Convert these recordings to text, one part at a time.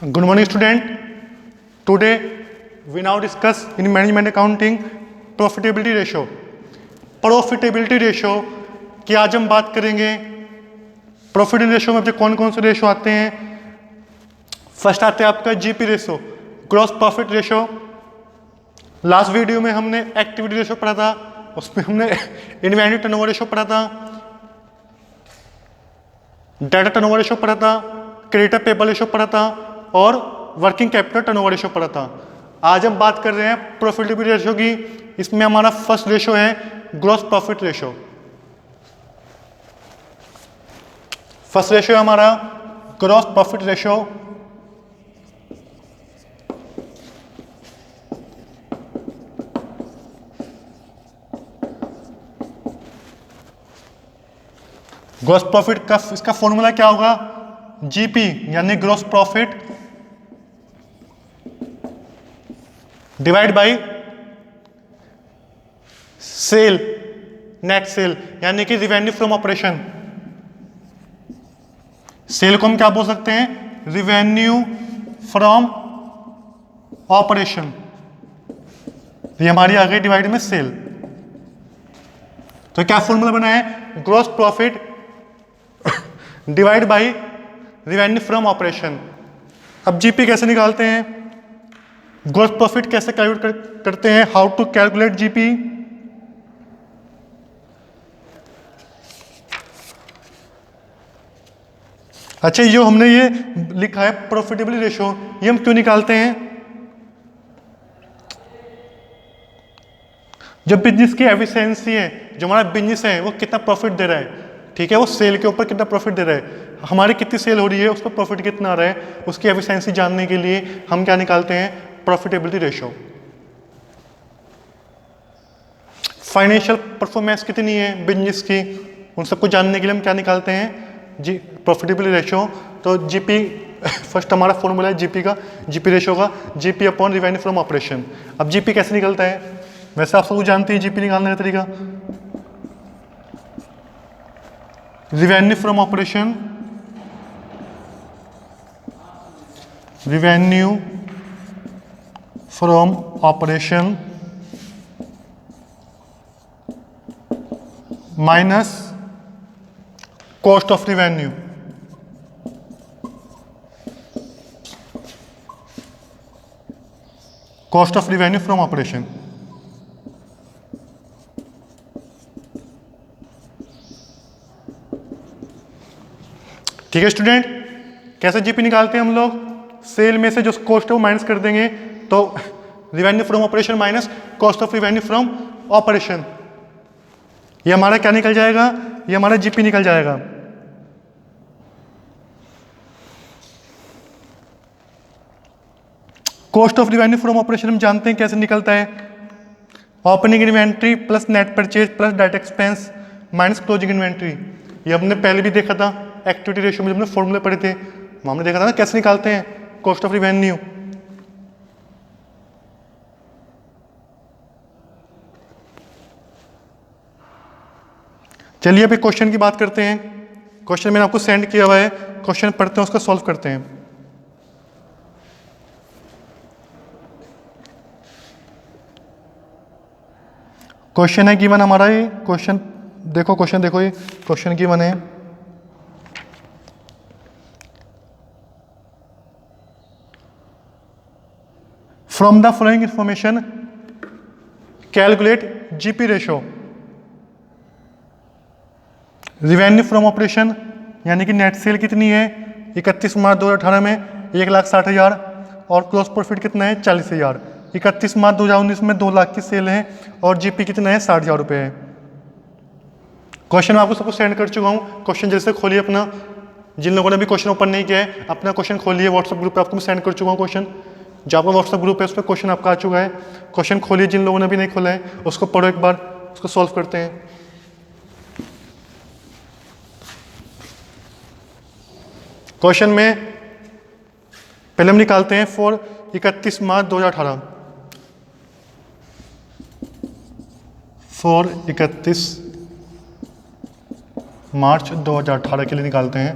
Good morning, student. Today we now discuss in management accounting profitability ratio. Profitability ratio की आज हम बात करेंगे. Profitability ratio में कौन कौन से रेशो आते हैं. फर्स्ट आते हैं आपका GP ratio, gross profit ratio. Last video में हमने एक्टिविटी रेशो पढ़ा था, उसमें हमने इन्वेंटरी टर्नओवर रेशो पढ़ा था, डाटा टर्नओवर रेशो पढ़ा था, क्रेडिटर पेबल रेशो पढ़ा था और वर्किंग कैपिटल टर्नओवर रेशो पढ़ा था. आज हम बात कर रहे हैं प्रॉफिटेबिलिटी रेशो की. इसमें हमारा फर्स्ट रेशो है gross profit ratio. First ratio है हमारा gross profit ratio. Gross profit का इसका फॉर्मूला क्या होगा, जीपी यानी gross profit divide by sale, net sale यानी कि रिवेन्यू फ्रॉम ऑपरेशन. सेल को हम क्या बोल सकते हैं, रिवेन्यू फ्रॉम ऑपरेशन. ये हमारी आ गई डिवाइड में सेल. तो क्या फॉर्मूला बना है, gross profit divide bye revenue from operation. अब जीपी कैसे निकालते हैं, ग्रॉस प्रॉफिट कैसे कैलकुलेट करते हैं, हाउ टू कैलकुलेट जीपी. अच्छा, ये हमने ये लिखा है प्रॉफिटेबिलिटी रेशो, ये हम क्यों निकालते हैं. जो बिजनेस की एफिशिएंसी है, जो हमारा बिजनेस है वो कितना प्रॉफिट दे रहा है, ठीक है, वो सेल के ऊपर कितना प्रॉफिट दे रहा है, हमारी कितनी सेल हो रही है उस पर प्रॉफिट कितना आ रहा है, उसकी एफिशिएंसी जानने के लिए हम क्या निकालते हैं, प्रॉफिटेबिलिटी रेशो. फाइनेंशियल परफॉर्मेंस कितनी है बिजनेस की, उन सबको जानने के लिए हम क्या निकालते हैं, जी प्रॉफिटेबिलिटी रेशो. तो जीपी फर्स्ट हमारा फॉर्मूला है जीपी का, जीपी रेशो का, GP upon revenue from operation. अब जीपी कैसे निकलता है, वैसे आप सब जानते हैं जीपी निकालने का तरीका. Revenue from operation, revenue from operation minus cost of revenue. Cost of revenue from operation. ठीक है स्टूडेंट, कैसे जीपी निकालते हैं हम लोग, सेल में से जो कॉस्ट है वो माइनस कर देंगे, तो revenue from operation minus cost of revenue from operation, ये हमारा क्या निकल जाएगा, ये हमारा जीपी निकल जाएगा. Cost of revenue from operation हम जानते हैं कैसे निकलता है, opening inventory plus net purchase plus direct expense minus closing inventory. ये हमने पहले भी देखा था एक्टिविटी रेशियो में, हमने फॉर्मूले पढ़े थे, हमने देखा था ना कैसे निकालते हैं कॉस्ट ऑफ रिवेन्यू. चलिए अभी क्वेश्चन की बात करते हैं. क्वेश्चन मैंने आपको सेंड किया हुआ है, क्वेश्चन पढ़ते हैं उसका सॉल्व करते हैं. क्वेश्चन है गिवन हमारा, ये क्वेश्चन देखो, क्वेश्चन देखो, ये क्वेश्चन गिवन है. From the following information calculate GP ratio. Revenue from operation यानी कि नेट सेल कितनी है 31 मार्च 2018 में 1,60,000 और ग्रॉस प्रॉफिट कितना है 40,000. 31 मार्च 2019 में 2 लाख की सेल है और जीपी कितना है 60,000 रुपये है. क्वेश्चन मैं आपको सबको सेंड कर चुका हूँ. क्वेश्चन जैसे खोलिए अपना, जिन लोगों ने भी क्वेश्चन ओपन नहीं किया है अपना क्वेश्चन खोलिए, व्हाट्सएप ग्रुप पे आपको मैं सेंड कर चुका हूँ क्वेश्चन, जो आपका व्हाट्सएप ग्रुप है उस पर क्वेश्चन आपका आ चुका है. क्वेश्चन खोलिए, जिन लोगों ने भी नहीं खोला है उसको पढ़ो एक बार, उसको सॉल्व करते हैं. क्वेश्चन में पहले हम निकालते हैं फॉर 31 मार्च 2018, फॉर 31 मार्च 2018 के लिए निकालते हैं.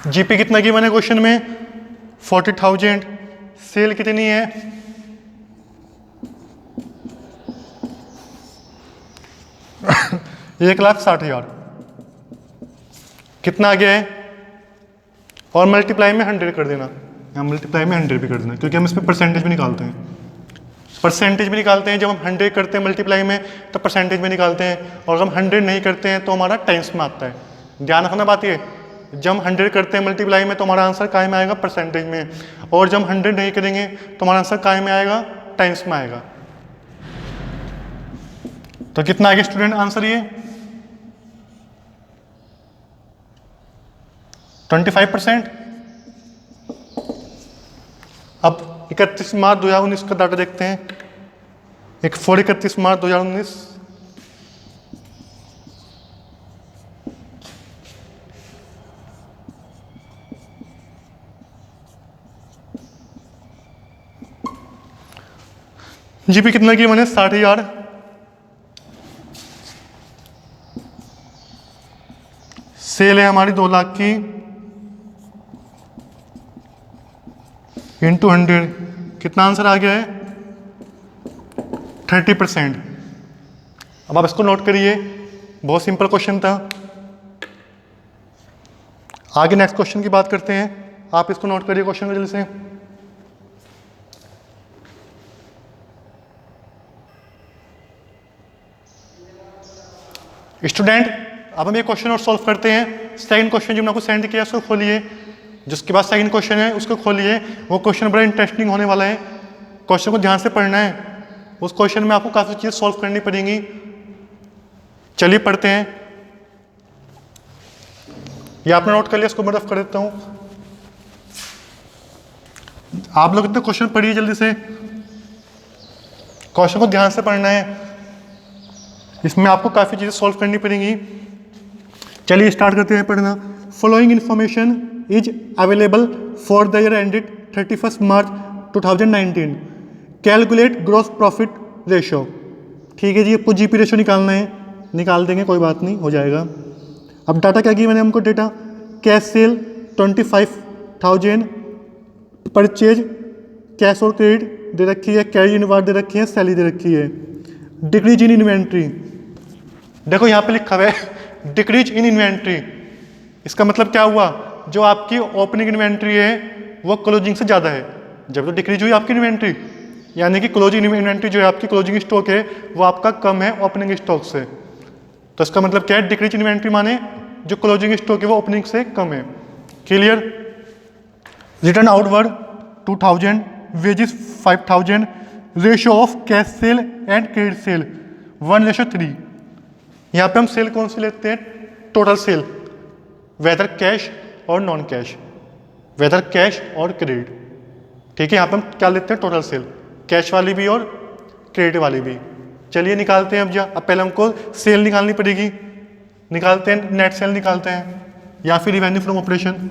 जीपी कितना की बने क्वेश्चन में 40,000, सेल कितनी है 1,60,000, कितना आ गया है, और मल्टीप्लाई में 100 कर देना, यहाँ मल्टीप्लाई में 100 भी कर देना, क्योंकि हम इस पर परसेंटेज भी निकालते हैं, परसेंटेज भी निकालते हैं। जब हम 100 करते हैं मल्टीप्लाई में तो परसेंटेज में निकालते हैं, और हम 100 नहीं करते हैं तो हमारा टाइम्स में आता है। ध्यान रखना बात ये, जब हम 100 करते हैं मल्टीप्लाई में तो हमारा आंसर काय में आएगा, परसेंटेज में, और जब 100 नहीं करेंगे तो हमारा आंसर काय में आएगा, टाइम्स में आएगा। तो कितना आगे स्टूडेंट आंसर ये 25%। अब 31 मार्च 2019 का डाटा देखते हैं। एक 31 मार्च 2019, जीपी कितना की मैंने 60,000, सेल है हमारी 2 लाख की, इंटू 100, कितना आंसर आ गया है 30%। अब आप इसको नोट करिए, बहुत सिंपल क्वेश्चन था। आगे नेक्स्ट क्वेश्चन की बात करते हैं, आप इसको नोट करिए क्वेश्चन को जल्दी से। स्टूडेंट अब हम ये क्वेश्चन और सॉल्व करते हैं। सेकंड क्वेश्चन जो मैंने आपको सेंड किया उसको खोलिए, जिसके बाद सेकंड क्वेश्चन है उसको खोलिए। वो क्वेश्चन बड़ा इंटरेस्टिंग होने वाला है, क्वेश्चन को ध्यान से पढ़ना है। उस क्वेश्चन में आपको काफ़ी चीज़ सॉल्व करनी पड़ेंगी। चलिए पढ़ते हैं। ये आपने नोट कर लिया, इसको मैं रफ कर देता हूँ। आप लोग इतना क्वेश्चन पढ़िए जल्दी से, क्वेश्चन को ध्यान से पढ़ना है, इसमें आपको काफ़ी चीज़ें सॉल्व करनी पड़ेंगी। चलिए स्टार्ट करते हैं पढ़ना। Following information is available for the year ended 31 March 2019। Calculate gross profit ratio. ठीक है जी, आपको जीपी रेशो निकालना है, निकाल देंगे, कोई बात नहीं, हो जाएगा। अब डाटा क्या किया मैंने हमको, data cache cell 25,000, purchase cash और क्रेडिट दे रखी है, कैश इन वार्ड दे रखी है, सैलरी दे रखी है। डिक्रीज इन इन्वेंट्री, देखो यहाँ पे लिखा हुआ है डिक्रीज इन इन्वेंट्री। इसका मतलब क्या हुआ, जो आपकी ओपनिंग इन्वेंट्री है वो क्लोजिंग से ज़्यादा है, जब तो डिक्रीज हुई आपकी इन्वेंट्री, यानी कि क्लोजिंग इन्वेंट्री जो है आपकी क्लोजिंग स्टॉक है वो आपका कम है ओपनिंग स्टॉक से। तो इसका मतलब क्या है, डिक्रीज इन्वेंट्री माने जो क्लोजिंग स्टॉक है वो ओपनिंग से कम है। Clear. Return outward 2,000, wages 5,000, ratio of cash cell and credit sale 1:3। यहाँ पे हम सेल कौन सी लेते हैं, टोटल सेल, वेदर कैश और नॉन कैश, वेदर कैश और क्रेडिट। ठीक है, यहाँ पे हम क्या लेते हैं, टोटल सेल, कैश वाली भी और क्रेडिट वाली भी। चलिए निकालते हैं अब पहले हमको सेल निकालनी पड़ेगी, निकालते हैं, नेट सेल निकालते हैं या फिर revenue from operation.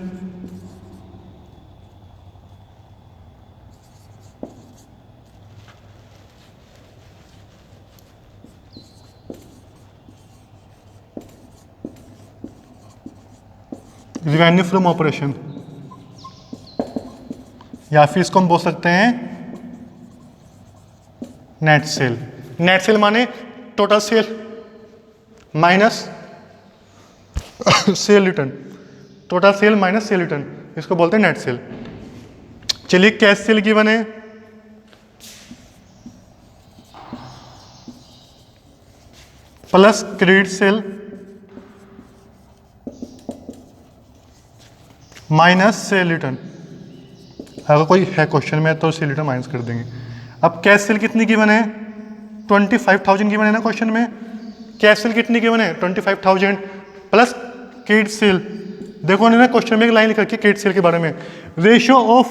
Revenue from operation, या फिर इसको हम बोल सकते हैं नेट सेल। नेट सेल माने total sale minus cell return, total sale minus cell return, इसको बोलते हैं नेट सेल। चलिए कैश सेल की बने plus credit sale minus cell return. अगर कोई है क्वेश्चन में तो सेल रिटर्न माइनस कर देंगे। अब कैश सेल कितनी की बने, 25,000 की बने ना क्वेश्चन में। कैश सेल कितनी की बने, 25,000 प्लस क्रेडिट सेल। देखो ना क्वेश्चन में एक लाइन लिख रखी है क्रेडिट सेल के बारे में, रेशियो ऑफ,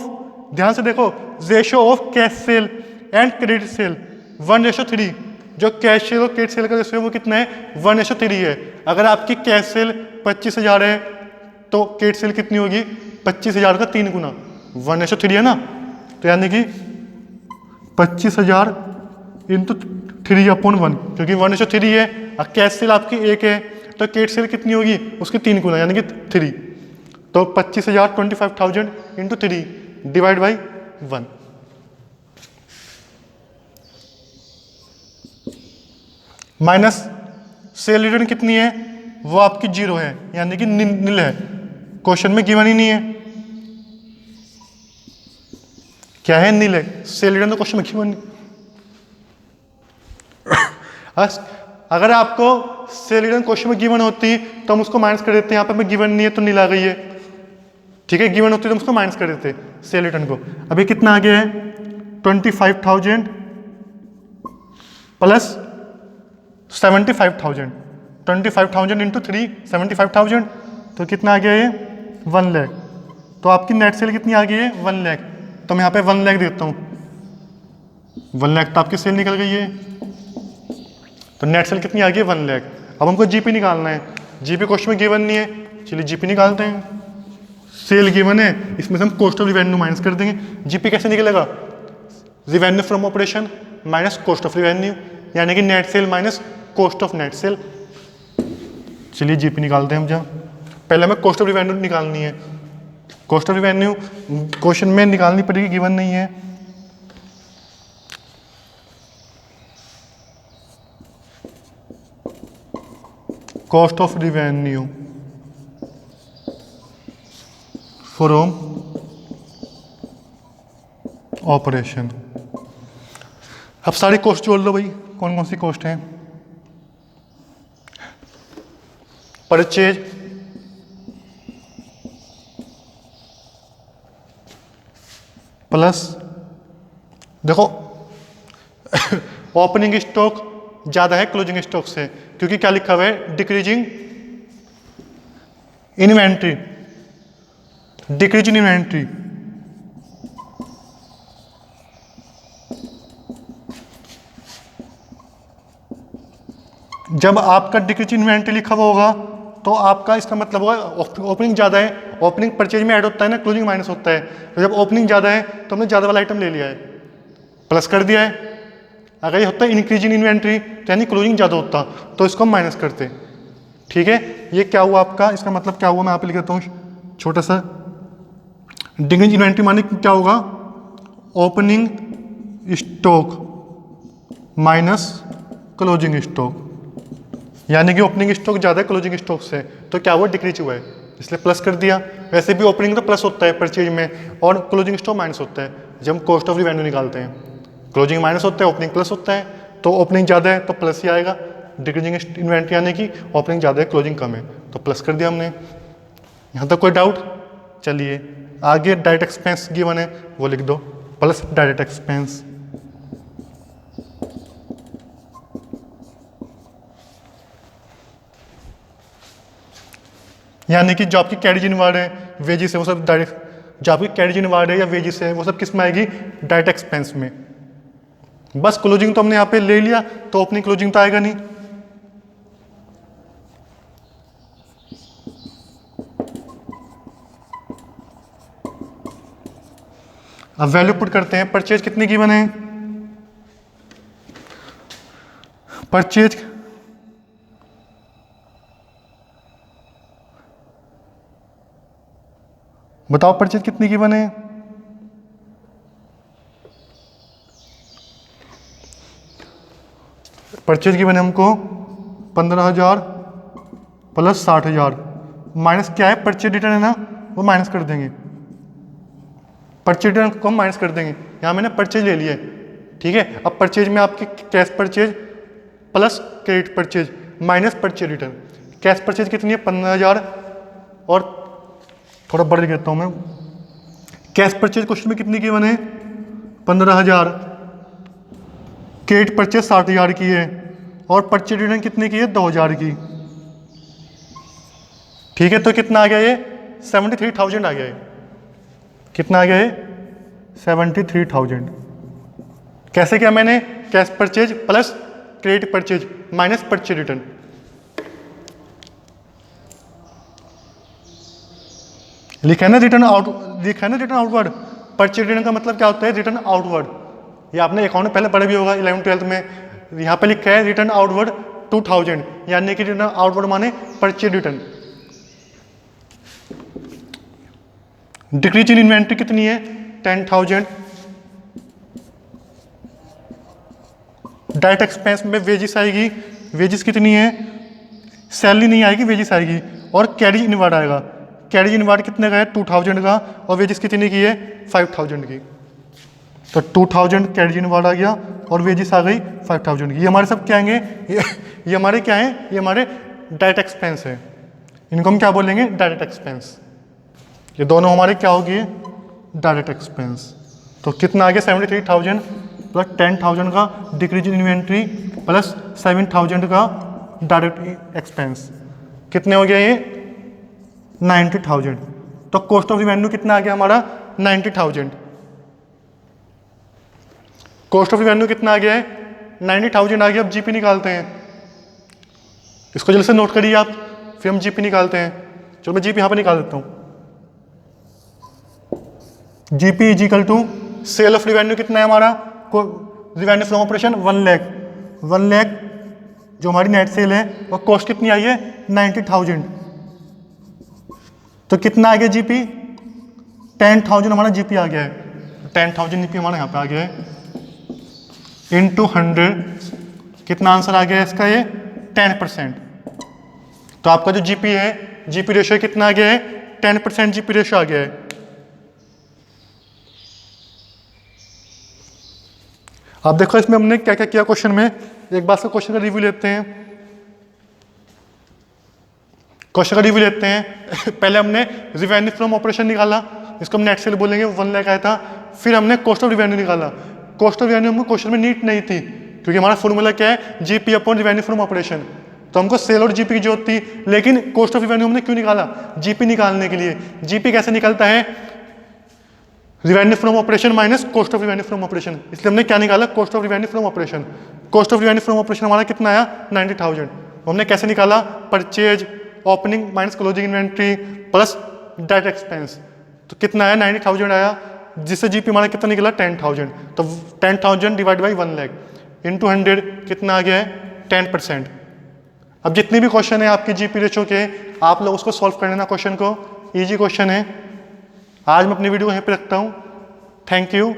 ध्यान से देखो, ratio of cash cell and credit sale 1:3। जो कैश सेल और क्रेडिट सेल का रेशियो वो कितना है, 1:3 है। अगर आपकी कैश सेल 25,000 है तो क्रेडिट सेल कितनी होगी, 25,000 का 3 गुना, 1:3 है ना। तो यानी कि 25,000 इंटू 3/1, क्योंकि 1:3 है। और कैश सेल आपकी 1 है तो क्रेडिट सेल कितनी होगी, उसके 3 गुना यानी कि 3। तो 25,000 25,000 into 3, divide by 1। Minus cell return कितनी है, वो आपकी 0 है, यानी कि नील है, क्वेश्चन में गिवन ही नहीं है। क्या है, नील है। सेल रिटर्न तो क्वेश्चन में गिवन नहीं। अगर आपको सेल रिटर्न क्वेश्चन में गिवन होती तो हम उसको माइनस कर देते हैं, यहाँ पे हमें गिवन नहीं है तो नील आ गई है, ठीक है। गिवन होती तो हम उसको माइनस कर देते सेल रिटर्न को। अभी कितना आ गया है, 25,000 प्लस 75,000, 25,000 इंटू 3 75,000, तो कितना आ गया ये 1 लाख। तो आपकी नेट सेल कितनी आ गई है 1 लाख, तो मैं यहाँ पे 1 लाख देता हूँ, 1 लाख तो आपकी सेल निकल गई है। तो नेट सेल कितनी आ गई है 1 लाख। अब हमको जीपी निकालना है, जीपी क्वेश्चन में गिवन नहीं है, चलिए जीपी निकालते हैं। सेल गिवन है, इसमें से हम कॉस्ट ऑफ रिवेन्यू माइनस कर देंगे। जीपी कैसे निकलेगा, revenue from operation minus cost of revenue, यानी कि net cell minus cost of net cell. चलिए जीपी निकालते हैं हम। जहाँ पहले हमें कॉस्ट ऑफ रिवेन्यू निकालनी है, कॉस्ट ऑफ रिवेन्यू क्वेश्चन में निकालनी पड़ेगी, गिवन नहीं है। Cost of revenue from operation. अब सारी कॉस्ट जोड़ लो भाई, कौन कौन सी कॉस्ट है। परचेज, प्लस देखो ओपनिंग स्टॉक ज़्यादा है क्लोजिंग स्टॉक से, क्योंकि क्या लिखा हुआ है, decreasing inventory, decrease in inventory. जब आपका डिक्रीज इन इन्वेंट्री लिखा हुआ होगा तो आपका इसका मतलब होगा ओपनिंग ज़्यादा है। ओपनिंग परचेज में ऐड होता है ना, क्लोजिंग माइनस होता है। तो जब ओपनिंग ज़्यादा है तो हमने ज़्यादा वाला आइटम ले लिया है, प्लस कर दिया है। अगर ये होता है इंक्रीज इन इन्वेंट्री तो यानी क्लोजिंग ज़्यादा होता, तो इसको हम माइनस करते, ठीक है। ये क्या हुआ आपका, इसका मतलब क्या हुआ, मैं यहाँ पे लिख देता हूँ छोटा सा। डिक्रीज इन्वेंट्री माने क्या होगा, opening stock minus closing stock, यानी कि ओपनिंग स्टॉक ज़्यादा है क्लोजिंग स्टॉक से, तो क्या हुआ, डिक्रीज हुआ है, इसलिए प्लस कर दिया। वैसे भी ओपनिंग तो प्लस होता है परचेज में, और क्लोजिंग स्टॉक माइनस होता है जब हम कॉस्ट ऑफ रिवेन्यू निकालते हैं। क्लोजिंग माइनस होता है, ओपनिंग प्लस होता है, तो ओपनिंग ज़्यादा है तो प्लस ही आएगा। डिक्रीजिंग इन्वेंट्री यानी कि ओपनिंग ज़्यादा है क्लोजिंग कम है, तो प्लस कर दिया हमने। यहाँ तक कोई डाउट। चलिए आगे डायरेक्ट एक्सपेंस गिवन है, वो लिख दो, प्लस डायरेक्ट एक्सपेंस। यानी कि जो आपकी कैरिज इनवर्ड है, वेजिस है, वो सब डायरेक्ट, जो आपकी कैरिज इनवर्ड है या वेजिस है, वो सब किस में आएगी, डायरेक्ट एक्सपेंस में। बस क्लोजिंग तो हमने यहाँ पे ले लिया, तो ओपनिंग क्लोजिंग तो आएगा नहीं। अब वैल्यू पुट करते हैं। परचेज कितनी गिवन है, परचेज बताओ, परचेज कितनी गिवन है, परचेज गिवन है हमको 15,000 प्लस 60,000, माइनस क्या है, परचेज रिटर्न है ना, वो माइनस कर देंगे। परचेज रिटर्न को हम माइनस कर देंगे, यहाँ मैंने परचेज ले लिया है, ठीक है। अब परचेज में आपकी cash purchase plus credit purchase minus purchase return. Cash purchase कितनी है 15,000, और थोड़ा बढ़ देता हूँ मैं। कैश परचेज क्वेश्चन में कितनी गिवन है 15,000, क्रेडिट परचेज 60,000 की है, और परचेज रिटर्न कितने की है 2,000 की, ठीक है। तो कितना आ गया ये 73,000 आ गया है। कितना आ गया है 73,000। कैसे किया मैंने, cash purchase plus credit purchase minus purchase return. लिखा है ना रिटर्न आउट, लिखा है ना रिटर्न आउटवर्ड। परचेज रिटर्न का मतलब क्या होता है, रिटर्न आउटवर्ड। ये आपने अकाउंट में पहले पढ़ा भी होगा 11th-12th में। यहाँ पे लिखा है रिटर्न आउटवर्ड 2000, यानी कि रिटर्न आउटवर्ड माने purchase return. Decrease in inventory कितनी है 10,000। डायरेक्ट एक्सपेंस में वेजिस आएगी, वेजिस कितनी है, सैलरी नहीं आएगी, वेजिस आएगी, और कैरिज इनवार्ड आएगा। कैरिज इनवार्ड कितने का है, 2,000 का, और वेजिस कितनी की है, 5,000 की। तो 2,000 कैरिज इनवार्ड आ गया और वेजिस आ गई 5,000 की। ये हमारे सब क्या आएंगे, ये हमारे क्या हैं, ये हमारे डायरेक्ट एक्सपेंस है। इनको हम क्या बोलेंगे, डायरेक्ट एक्सपेंस। ये दोनों हमारे क्या होगी, डायरेक्ट एक्सपेंस। तो कितना आ गया, 73,000 प्लस 10,000 का डिक्रीज इन इन्वेंट्री प्लस 7,000 का डायरेक्ट एक्सपेंस, कितने हो गया ये, 90,000। तो कॉस्ट ऑफ रिवेन्यू कितना आ गया हमारा, 90,000। कॉस्ट ऑफ रिवेन्यू कितना आ गया है, 90,000 आ गया। अब जीपी निकालते हैं, इसको जल्दी से नोट करिए आप, फिर हम जीपी निकालते हैं। चलो मैं जीपी यहाँ पर निकाल देता हूँ। GP is equal to sale of revenue कितना है हमारा, revenue from operation 1 lakh, 1 lakh जो हमारी नेट सेल है, और कॉस्ट कितनी आई है, 90,000। तो कितना आ गया जीपी, 10,000 हमारा जीपी आ गया है। 10,000 जीपी हमारा यहाँ पे आ गया है, इंटू 100, कितना आंसर आ गया है इसका, ये 10%। तो आपका जो जीपी है, जीपी रेशियो कितना आ गया है, 10% जीपी रेशियो आ गया है। आप देखो इसमें हमने क्या क्या किया क्वेश्चन में, एक बार से क्वेश्चन का रिव्यू लेते हैं। क्वेश्चन का रिव्यू लेते हैं। पहले हमने रिवेन्यू फ्रॉम ऑपरेशन निकाला, इसको हम नेट सेल बोलेंगे, 1 लाख आया था। फिर हमने कॉस्ट ऑफ रिवेन्यू निकाला। कॉस्ट ऑफ रिवेन्यू हमको क्वेश्चन में नीट नहीं थी, क्योंकि हमारा फॉर्मूला क्या है, GP upon revenue from operation. तो हमको सेल और जीपी की जरूरत थी, लेकिन कॉस्ट ऑफ रिवेन्यू हमने क्यों निकाला, जीपी निकालने के लिए। जीपी कैसे निकलता है, revenue from operation minus cost of revenue from operation. इसलिए हमने क्या निकाला, cost of revenue from operation. Cost of revenue from operation हमारा कितना आया, 90,000। हमने कैसे निकाला, purchase opening minus closing inventory plus direct expense. तो कितना आया, 90,000 आया, जिससे जीपी हमारा कितना निकला, 10,000। तो 10,000 डिवाइड बाई 1 लाख इंटू 100 कितना आ गया है, 10%। अब जितने भी क्वेश्चन है आपके जीपी रेशो के, आप लोग उसको सॉल्व कर लेना क्वेश्चन को, ईजी क्वेश्चन है। आज मैं अपनी वीडियो यहीं पे रखता हूँ। Thank you.